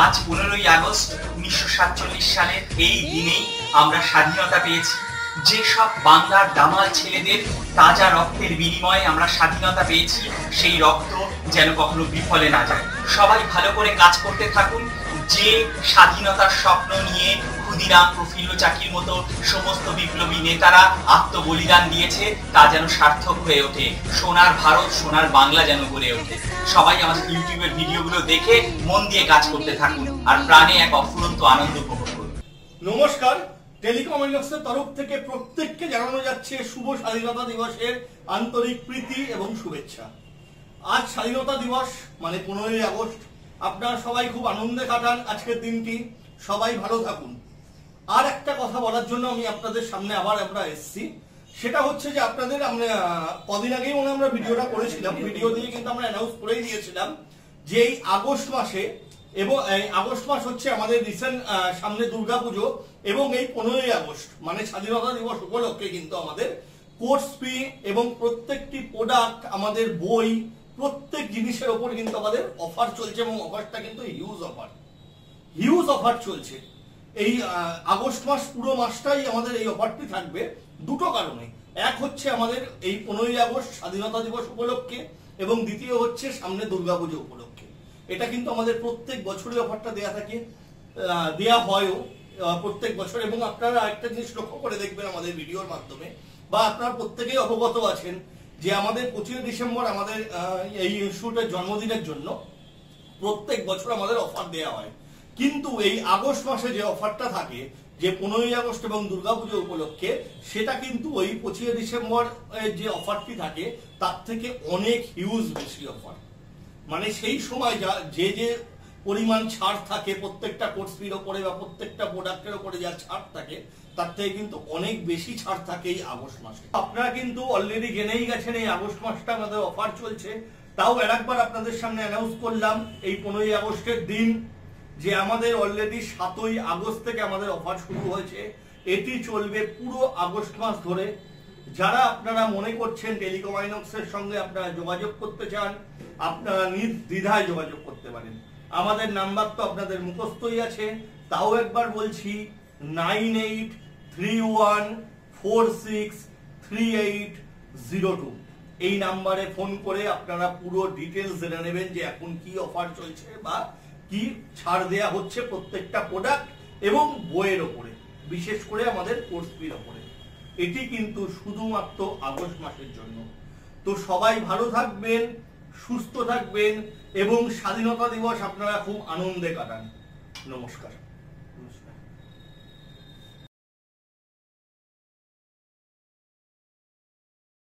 আজ 15ই আগস্ট 1947 সালের এই দিনেই আমরা স্বাধীনতা পেয়েছি। যে সব বাংলার দামাল ছেলেদের তাজা রক্তের বিনিময়ে আমরা স্বাধীনতা পেয়েছি, সেই রক্ত যেন কখনো বিফলে না যায়। সবাই ভালো করে কাজ করতে থাকুন। যে স্বাধীনতার স্বপ্ন নিয়ে ক্ষুদিরাম প্রফুল্ল চাকির মতো সমস্ত বিপ্লবী নেতারা আত্মবলিদান দিয়েছে, তা যেন সার্থক হয়ে ওঠে। সোনার ভারত, সোনার বাংলা যেন গড়ে ওঠে। সবাই আমাদের ইউটিউবের ভিডিওগুলো দেখে মন দিয়ে কাজ করতে থাকুন আর প্রাণে এক অফুরন্ত আনন্দ উপভোগ করুন। নমস্কার, টেলিকম আইনকের তরফ থেকে প্রত্যেককে জানানো যাচ্ছে শুভ স্বাধীনতা দিবসের আন্তরিক প্রীতি এবং শুভেচ্ছা। আজ স্বাধীনতা দিবস মানে 15ই আগস্ট। আপনারা সবাই খুব আনন্দে কাটান আজকের দিনটি, সবাই ভালো থাকুন। আর একটা কথা বলার জন্য আমি আপনাদের সামনে আবার আমরা এসেছি, সেটা হচ্ছে যে আপনাদের কদিন আগেই আমরা ভিডিওটা করেছিলাম। ভিডিও দিয়ে কিন্তু আমরা অ্যানাউন্স করেই দিয়েছিলাম যে এই আগস্ট মাসে, এবং এই আগস্ট মাস হচ্ছে আমাদের রিসেন্ট সামনে দুর্গাপুজো, এবং এই 15ই আগস্ট মানে স্বাধীনতা দিবস উপলক্ষে কিন্তু আমাদের কোর্স ফি এবং প্রত্যেকটি প্রোডাক্ট, আমাদের বই, প্রত্যেক জিনিসের ওপর কিন্তু আমাদের অফার চলছে, এবং অফারটা কিন্তু হিউজ অফার চলছে। এই আগস্ট মাস পুরো মাসটাই আমাদের এই অফারটি থাকবে দুটো কারণে। এক হচ্ছে আমাদের এই 15ই আগস্ট স্বাধীনতা দিবস উপলক্ষে, এবং দ্বিতীয় হচ্ছে সামনে দুর্গাপুজো উপলক্ষে। এটা কিন্তু আমাদের প্রত্যেক বছরই অফারটা দেয়া হয়ও প্রত্যেক বছর। এবং আপনারা একটা জিনিস লক্ষ্য করে দেখবেন আমাদের ভিডিওর মাধ্যমে, বা আপনারা প্রত্যেকেই অবগত আছেন যে আমাদের 25 ডিসেম্বর আমাদের এই ইনস্টিটিউটের জন্মদিনের জন্য প্রত্যেক বছর আমাদের অফার দেওয়া হয়। কিন্তু এই আগস্ট মাসে যে অফারটা থাকে, যে 15ই আগস্ট এবং দুর্গাপুজো উপলক্ষে, সেটা কিন্তু ওই 25 ডিসেম্বর যে অফারটি থাকে তার থেকে অনেক হিউজ বেশি অফার। মানে সেই সময় যে পরিমাণ ছাড় থাকে প্রত্যেকটা কোর্স ফির ওপরে বা প্রত্যেকটা প্রোডাক্টের ওপরে যা ছাড় থাকে, তার থেকে কিন্তু অনেক বেশি ছাড় থাকে এই আগস্ট মাসে। আপনারা কিন্তু অলরেডি জেনেই গেছেন এই আগস্ট মাসটা আমাদের অফার চলছে। তাও আরেকবার আপনাদের সামনে অ্যানাউন্স করলাম এই 15ই আগস্টের দিন যে আমাদের অলরেডি 7ই আগস্ট থেকে আমাদের অফার শুরু হয়েছে। এটি চলবে পুরো আগস্ট মাস ধরে। যারা আপনারা মনে করছেন টেলিকম আইনক্সের সঙ্গে আপনারা যোগাযোগ করতে চান, আপনারা নির্দ্বিধায় যোগাযোগ করতে পারেন। আমাদের নাম্বার তো আপনাদের মুখস্থই আছে, তাও একবার বলছি 9831463802। এই নাম্বারে ফোন করে আপনারা পুরো ডিটেলস জেনে নেবেন যে এখন কি অফার চলছে বা কি ছাড় দেয়া হচ্ছে প্রত্যেকটা প্রোডাক্ট এবং বইয়ের ওপরে, বিশেষ করে আমাদের কোর্স ফির ওপরে। এটি কিন্তু শুধুমাত্র আগস্ট মাসের জন্য। তো সবাই ভালো থাকবেন, সুস্থ থাকবেন, এবং স্বাধীনতা দিবস আপনারা খুব আনন্দে কাটান। নমস্কার।